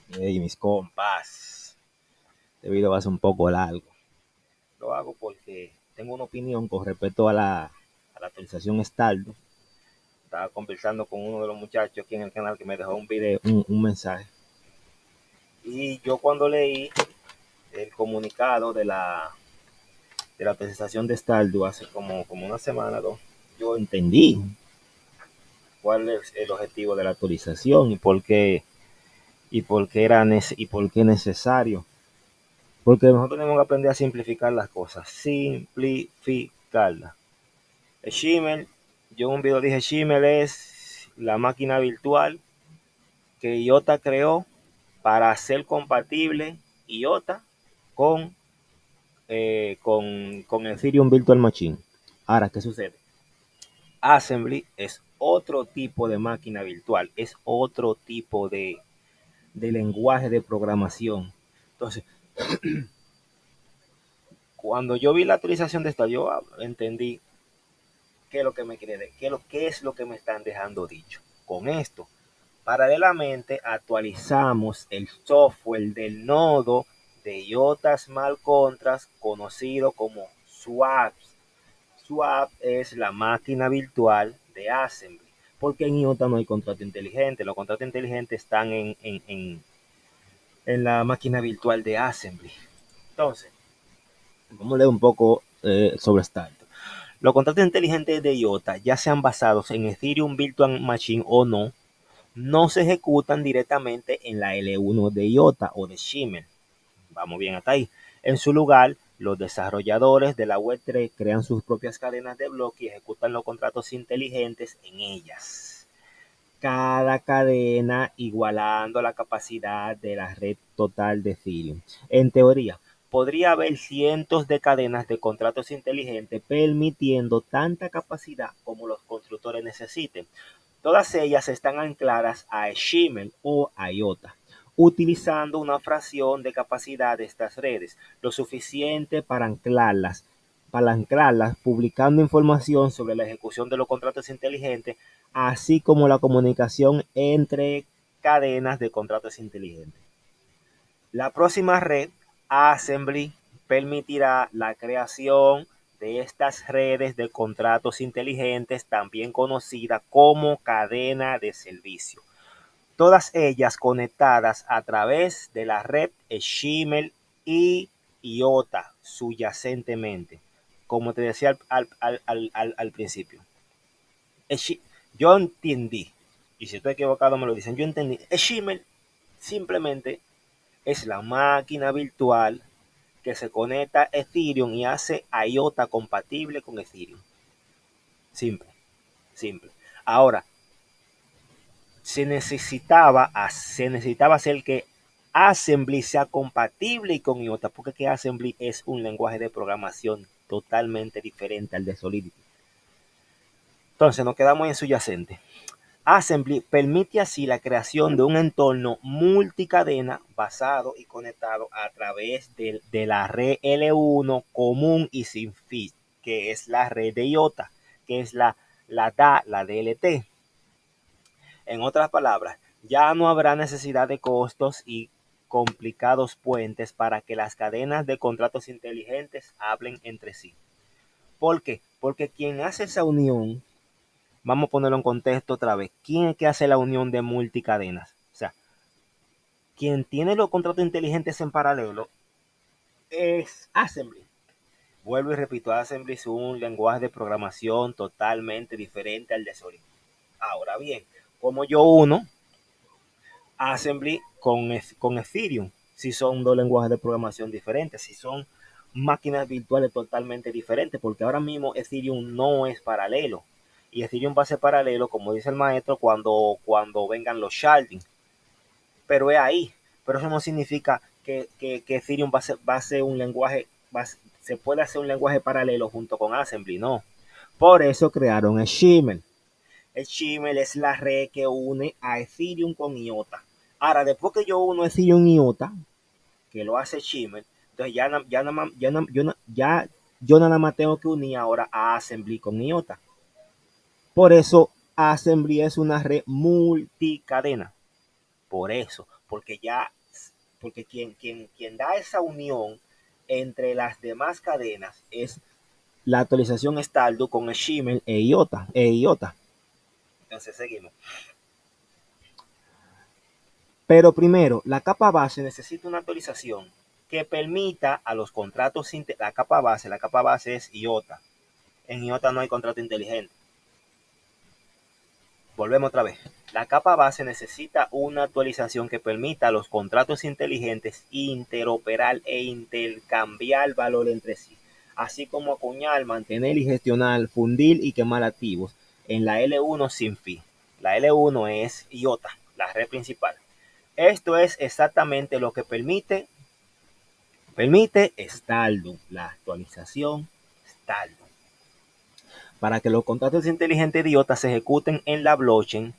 Y mis compas, este video va a ser un poco largo. Lo hago porque tengo una opinión con respecto a la actualización Stardust. Estaba conversando con uno de los muchachos aquí en el canal que me dejó un video, un mensaje. Y yo cuando leí el comunicado de la actualización de Stardust hace como una semana, ¿no? Yo entendí cuál es el objetivo de la actualización y por qué necesario. Porque nosotros tenemos que aprender a simplificar las cosas, simplificarlas. El Gmail, yo en un video dije, Gmail es la máquina virtual que IOTA creó para hacer compatible IOTA con, con Ethereum Virtual Machine. Ahora, ¿qué sucede? Assembly es otro tipo de máquina virtual, es otro tipo de lenguaje de programación. Entonces, cuando yo vi la actualización de esta, yo entendí qué es lo que me quiere decir, qué es lo que me están dejando dicho. Con esto, paralelamente actualizamos el software del nodo de IOTA Smart Contracts conocido como swaps. Swap es la máquina virtual de Assembly. Porque en IOTA no hay contrato inteligente. Los contratos inteligentes están en la máquina virtual de Assembly. Entonces, vamos a leer un poco sobre Start. Los contratos inteligentes de IOTA, ya sean basados en Ethereum Virtual Machine o no, no se ejecutan directamente en la L1 de IOTA o de Shimmer. Vamos bien hasta ahí. En su lugar, los desarrolladores de la Web3 crean sus propias cadenas de bloques y ejecutan los contratos inteligentes en ellas. Cada cadena igualando la capacidad de la red total de Ethereum. En teoría, podría haber cientos de cadenas de contratos inteligentes permitiendo tanta capacidad como los constructores necesiten. Todas ellas están ancladas a Shimmer o a IOTA, utilizando una fracción de capacidad de estas redes, lo suficiente para anclarlas, publicando información sobre la ejecución de los contratos inteligentes, así como la comunicación entre cadenas de contratos inteligentes. La próxima red, Assembly, permitirá la creación de estas redes de contratos inteligentes, también conocida como cadena de servicio. Todas ellas conectadas a través de la red Shimmer y IOTA subyacentemente, como te decía al principio. Yo entendí, y si estoy equivocado me lo dicen, yo entendí, Shimmer simplemente es la máquina virtual que se conecta a Ethereum y hace IOTA compatible con Ethereum. Simple, simple. Ahora, se necesitaba hacer que Assembly sea compatible con IOTA, porque que Assembly es un lenguaje de programación totalmente diferente al de Solidity. Entonces nos quedamos en subyacente. Assembly permite así la creación de un entorno multicadena basado y conectado a través de la red L1 común y sin feed, que es la red de IOTA, que es la DLT. En otras palabras, ya no habrá necesidad de costos y complicados puentes para que las cadenas de contratos inteligentes hablen entre sí. ¿Por qué? Porque quien hace esa unión, vamos a ponerlo en contexto otra vez, ¿quién es que hace la unión de multicadenas? O sea, quien tiene los contratos inteligentes en paralelo es Assembly. Vuelvo y repito, Assembly es un lenguaje de programación totalmente diferente al de Solid. Ahora bien, como yo uno Assembly con Ethereum, si son dos lenguajes de programación diferentes, si son máquinas virtuales totalmente diferentes, porque ahora mismo Ethereum no es paralelo. Y Ethereum va a ser paralelo, como dice el maestro, cuando vengan los sharding. Pero es ahí. Pero eso no significa que Ethereum va a ser un lenguaje, se puede hacer un lenguaje paralelo junto con Assembly, no. Por eso crearon el Shimmer. El Shimmer es la red que une a Ethereum con IOTA. Ahora, después que yo uno Ethereum y IOTA, que lo hace Shimmer, entonces yo nada más tengo que unir ahora a Assembly con IOTA. Por eso Assembly es una red multicadena. Por eso, porque quien da esa unión entre las demás cadenas es la actualización Stardew con Shimmer e IOTA. Entonces seguimos. Pero primero, la capa base necesita una actualización que permita a los contratos, la capa base es IOTA. En IOTA no hay contrato inteligente. Volvemos otra vez. La capa base necesita una actualización que permita a los contratos inteligentes interoperar e intercambiar valor entre sí, así como acuñar, mantener y gestionar, fundir y quemar activos en la L1 sin fin. La L1 es IOTA, la red principal. Esto es exactamente lo que permite Stardew, la actualización Stardew, para que los contratos inteligentes de IOTA se ejecuten en la blockchain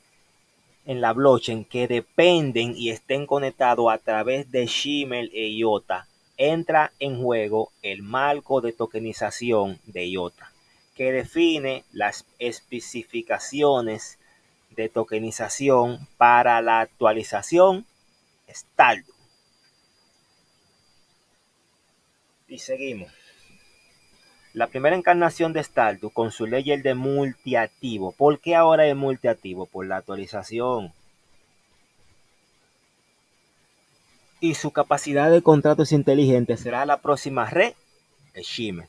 que dependen y estén conectados a través de Shimmer e IOTA. Entra en juego el marco de tokenización de IOTA, que define las especificaciones de tokenización para la actualización Stardew. Y seguimos. La primera encarnación de Stardew con su layer de multiactivo. ¿Por qué ahora es multiactivo? Por la actualización. Y su capacidad de contratos inteligentes será la próxima red, el Shimmer.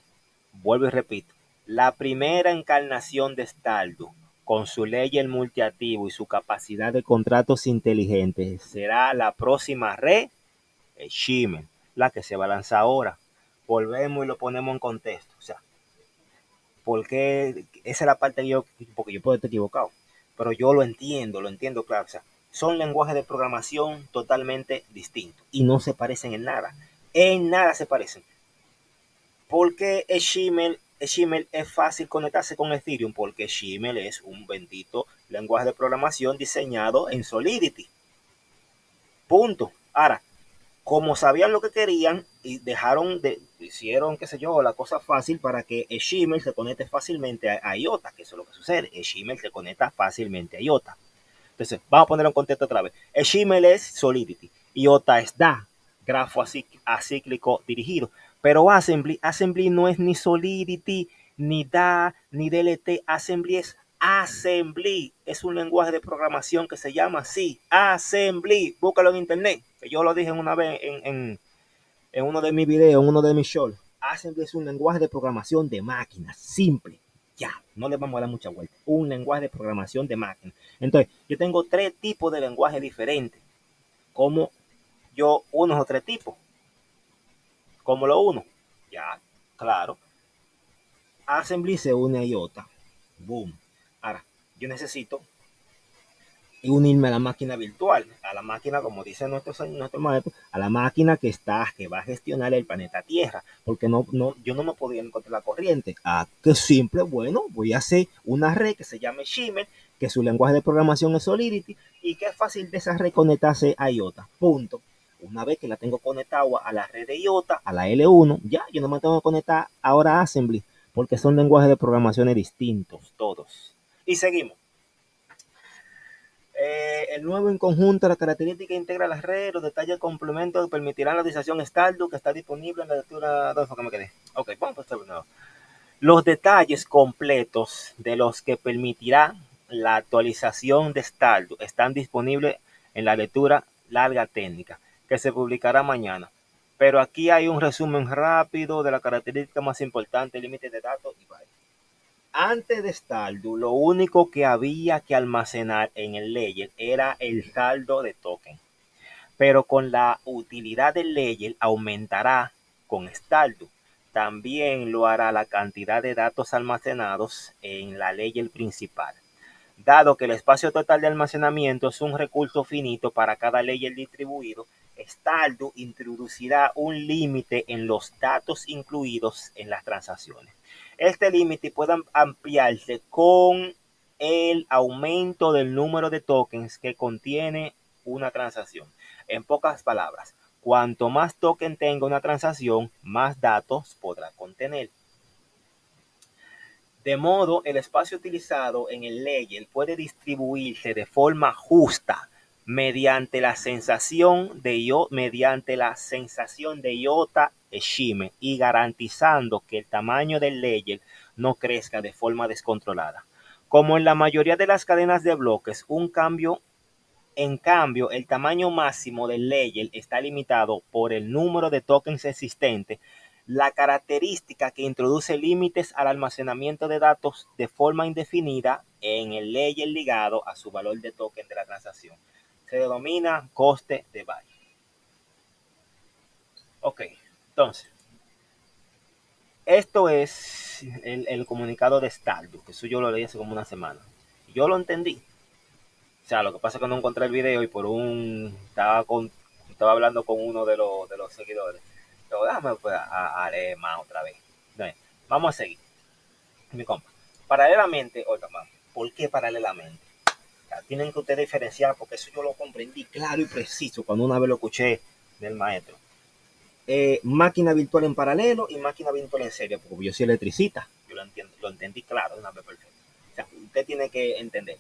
Vuelvo y repito. La primera encarnación de Stardew con su layer multiactivo y su capacidad de contratos inteligentes será la próxima red, el Shimmer, la que se va a lanzar ahora. Volvemos y lo ponemos en contexto. O sea, porque esa es la parte que porque yo puedo estar equivocado, pero yo lo entiendo, claro. O sea, son lenguajes de programación totalmente distintos y no se parecen en nada se parecen. Porque Shimmer es fácil conectarse con Ethereum, porque Shimmer es un bendito lenguaje de programación diseñado en Solidity. Punto. Ahora, como sabían lo que querían y hicieron, qué sé yo, la cosa fácil para que el Shimmer se conecte fácilmente a IOTA, que eso es lo que sucede. El Shimmer se conecta fácilmente a IOTA. Entonces, vamos a ponerlo en contexto otra vez. El Shimmer es Solidity, IOTA es DA, grafo acíclico dirigido. Pero Assembly no es ni Solidity, ni DA, ni DLT. Assembly es un lenguaje de programación que se llama así, Assembly. Búscalo en internet, que yo lo dije una vez en uno de mis videos, en uno de mis shows. Assembly es un lenguaje de programación de máquinas, simple. Ya, no le vamos a dar mucha vuelta. Un lenguaje de programación de máquinas. Entonces, yo tengo 3 tipos de lenguaje diferentes. Como yo uno o 3 tipos. Como lo uno. Ya, claro. Assembly se une a IOTA. Boom. Ahora, yo necesito unirme a la máquina virtual, a la máquina, como dice nuestro maestro, a la máquina que va a gestionar el planeta Tierra, porque yo no me podía encontrar la corriente. Qué simple, bueno, voy a hacer una red que se llame Shimmer, que su lenguaje de programación es Solidity, y que es fácil de esa red conectarse a IOTA, punto. Una vez que la tengo conectada a la red de IOTA, a la L1, ya, yo no me tengo que conectar ahora a Assembly, porque son lenguajes de programación distintos, todos. Y seguimos. El nuevo en conjunto, la característica integra las redes, los detalles del complemento que permitirán la utilización Stardew, que está disponible en la lectura 2. ¿Cómo me quedé? Ok, vamos a hacerlo nuevo. Los detalles completos de los que permitirá la actualización de Stardew están disponibles en la lectura larga técnica, que se publicará mañana. Pero aquí hay un resumen rápido de la característica más importante, límite de datos y bytes. Antes de Stardew, lo único que había que almacenar en el layer era el saldo de token. Pero con la utilidad del layer aumentará con Stardew. También lo hará la cantidad de datos almacenados en la layer principal. Dado que el espacio total de almacenamiento es un recurso finito para cada layer distribuido, Stardew introducirá un límite en los datos incluidos en las transacciones. Este límite puede ampliarse con el aumento del número de tokens que contiene una transacción. En pocas palabras, cuanto más token tenga una transacción, más datos podrá contener. De modo, el espacio utilizado en el layer puede distribuirse de forma justa, mediante la sensación de iota Shime y garantizando que el tamaño del layer no crezca de forma descontrolada. Como en la mayoría de las cadenas de bloques, en cambio, el tamaño máximo del layer está limitado por el número de tokens existentes, la característica que introduce límites al almacenamiento de datos de forma indefinida en el layer ligado a su valor de token de la transacción. Se denomina coste de byte. Ok, entonces, esto es el comunicado de Stardew, que eso yo lo leí hace como una semana. Yo lo entendí. O sea, lo que pasa es que no encontré el video y estaba hablando con uno de los seguidores. Pero déjame pues, a leer más otra vez. Entonces, vamos a seguir. Mi compa. Paralelamente, oiga, ¿por qué paralelamente? O sea, tienen que ustedes diferenciar porque eso yo lo comprendí claro y preciso cuando una vez lo escuché del maestro. Máquina virtual en paralelo y máquina virtual en serie, porque yo soy electricista, yo lo entendí claro de una vez perfecto. O sea, usted tiene que entender.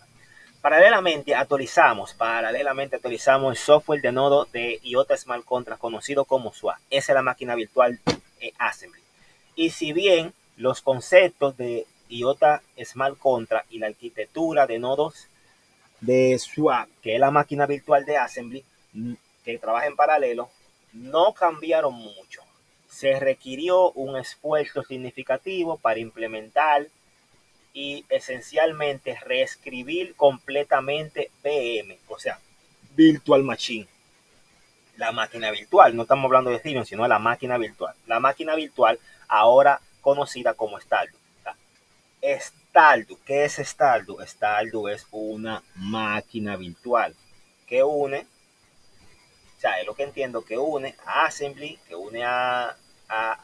Paralelamente actualizamos el software de nodo de IOTA Smart Contract conocido como SWA. Esa es la máquina virtual Assembly. Y si bien los conceptos de IOTA Smart Contract y la arquitectura de nodos de SWA, que es la máquina virtual de Assembly, que trabaja en paralelo, no cambiaron mucho. Se requirió un esfuerzo significativo para implementar y esencialmente reescribir completamente VM, o sea, Virtual Machine, la máquina virtual. No estamos hablando de Ethereum, sino de la máquina virtual. La máquina virtual ahora conocida como Stardew. Stardew, ¿qué es Stardew? Stardew es una máquina virtual que une, o sea, es lo que entiendo, que une a Assembly, que une a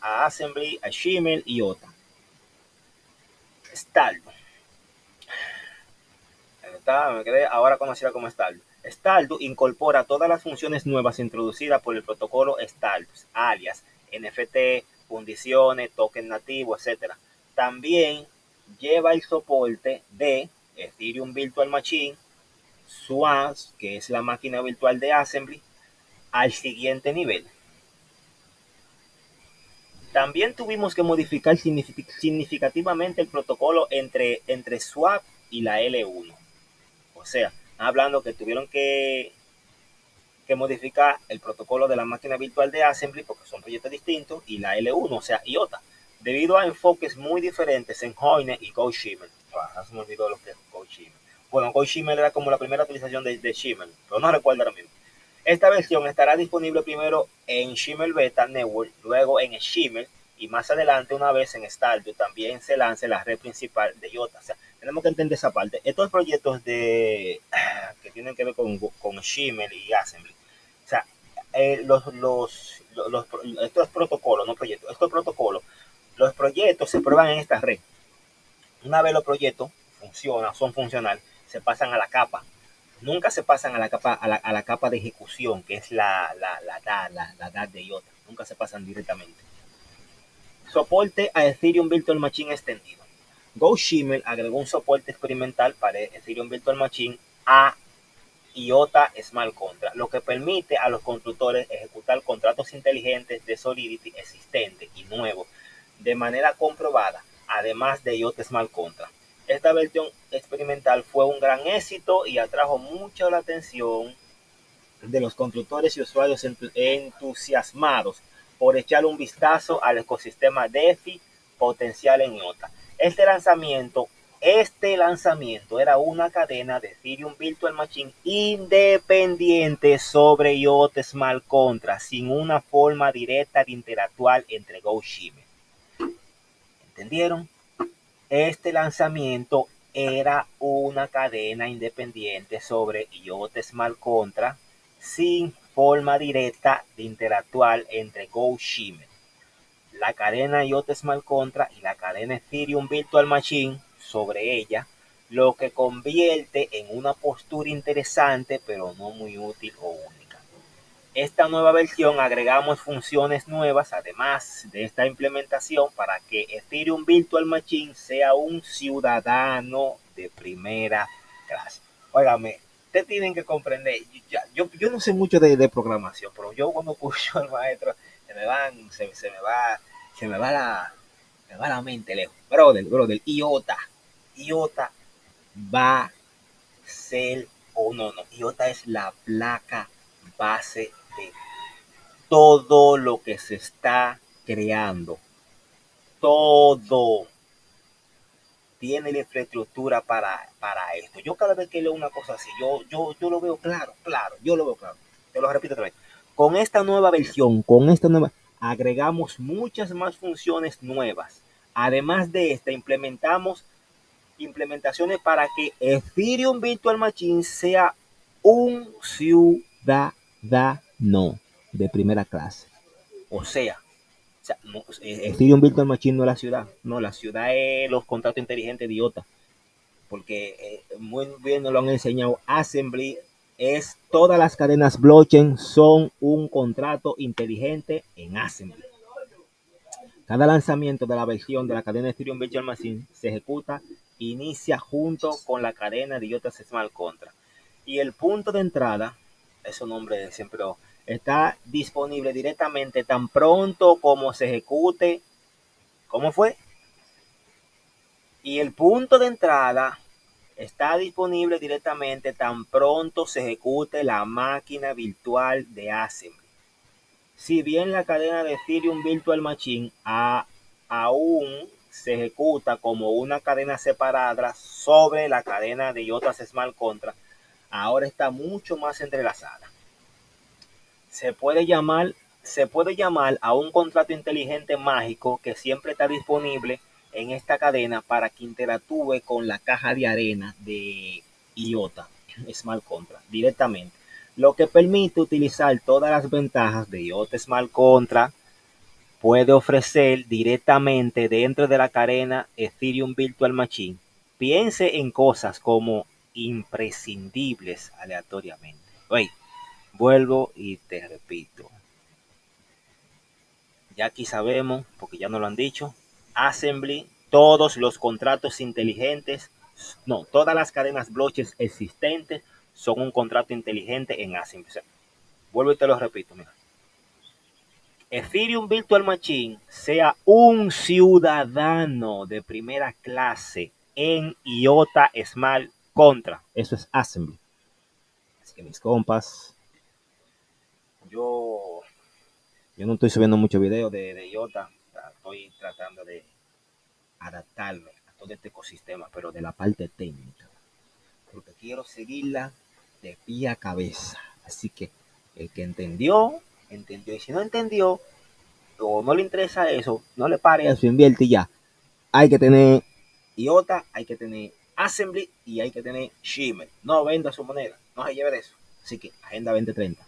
Assembly, a Shimmer y OTA. Stardew. Me quedé ahora conocida como Stardew. Stardew incorpora todas las funciones nuevas introducidas por el protocolo Stardust, alias NFT, fundiciones, token nativo, etc. También lleva el soporte de Ethereum Virtual Machine, SWAS, que es la máquina virtual de Assembly, al siguiente nivel. También tuvimos que modificar significativamente el protocolo entre SWAP y la L1. O sea, hablando que tuvieron que modificar el protocolo de la máquina virtual de Assembly porque son proyectos distintos y la L1, o sea, IOTA, debido a enfoques muy diferentes en Joiner y GoShimmer. Se me olvidó lo que es GoShimmer. Bueno, GoShimmer era como la primera actualización de Shimmer, pero no recuerdo ahora mismo. Esta versión estará disponible primero en Shimmer Beta Network, luego en Shimmer y más adelante, una vez en Stardew, también se lance la red principal de IOTA. O sea, tenemos que entender esa parte. Estos proyectos que tienen que ver con Shimmer y Assembly, o sea, estos protocolos, no proyectos, estos protocolos, los proyectos se prueban en esta red. Una vez los proyectos son funcionales, se pasan a la capa. Nunca se pasan a la capa de ejecución, que es la DAD de IOTA. Nunca se pasan directamente. Soporte a Ethereum Virtual Machine extendido. GoShimmer agregó un soporte experimental para Ethereum Virtual Machine a IOTA Smart Contract, lo que permite a los constructores ejecutar contratos inteligentes de Solidity existentes y nuevos de manera comprobada, además de IOTA Smart Contract. Esta versión experimental fue un gran éxito y atrajo mucho la atención de los constructores y usuarios entusiasmados por echar un vistazo al ecosistema DeFi potencial en IOTA. Este lanzamiento era una cadena de Ethereum Virtual Machine independiente sobre IOTA Smart Contract, sin una forma directa de interactuar entre GoShimmer. ¿Entendieron? Este lanzamiento era una cadena independiente sobre IOTA Smart Contract sin forma directa de interactuar entre GoShimmer, la cadena IOTA Smart Contract y la cadena Ethereum Virtual Machine sobre ella, lo que convierte en una postura interesante pero no muy útil o única. Esta nueva versión agregamos funciones nuevas además de esta implementación para que Ethereum Virtual Machine sea un ciudadano de primera clase. Óigame, ustedes tienen que comprender. Yo no sé mucho de programación, pero yo cuando escucho al maestro, se me va la mente lejos. Brother, IOTA va a ser, no, IOTA es la placa base de todo lo que se está creando. Todo tiene la infraestructura para esto. Yo cada vez que leo una cosa así, yo lo veo claro, yo lo veo claro. Te lo repito otra vez. Con esta nueva versión, agregamos muchas más funciones nuevas. Además de esta, implementamos implementaciones para que Ethereum Virtual Machine sea un ciudadano de primera clase. O sea, no, Ethereum Virtual Machine no es la ciudad. No, la ciudad es los contratos inteligentes de IOTA. Porque muy bien nos lo han enseñado. Assembly es todas las cadenas blockchain son un contrato inteligente en Assembly. Cada lanzamiento de la versión de la cadena Ethereum Virtual Machine se ejecuta, inicia junto con la cadena de IOTA Smart Contract. Y el punto de entrada, ese nombre siempre está disponible directamente tan pronto como se ejecute. ¿Cómo fue? Y el punto de entrada está disponible directamente tan pronto se ejecute la máquina virtual de Assembly. Si bien la cadena de Ethereum Virtual Machine aún se ejecuta como una cadena separada sobre la cadena de IOTA Smart Contract, ahora está mucho más entrelazada. Se puede llamar a un contrato inteligente mágico que siempre está disponible en esta cadena para que interactúe con la caja de arena de IOTA Smart Contract directamente, lo que permite utilizar todas las ventajas de IOTA Smart Contract. Puede ofrecer directamente dentro de la cadena Ethereum Virtual Machine. Piense en cosas como imprescindibles aleatoriamente. Oye, vuelvo y te repito. Ya aquí sabemos, porque ya nos lo han dicho, Assembly, todos los contratos inteligentes, no, todas las cadenas blockchain existentes son un contrato inteligente en Assembly. O sea, vuelvo y te lo repito, mira. Ethereum Virtual Machine sea un ciudadano de primera clase en IOTA Smart Contract. Eso es Assembly. Así que mis compas, yo no estoy subiendo muchos videos de IOTA. Estoy tratando de adaptarme a todo este ecosistema, pero de la parte técnica. Porque quiero seguirla de pie a cabeza. Así que el que entendió, entendió. Y si no entendió, o no le interesa eso, no le pare a su invierte y ya. Hay que tener IOTA, hay que tener Assembly y hay que tener Shimmer. No venda su moneda, no se lleve de eso. Así que Agenda 2030.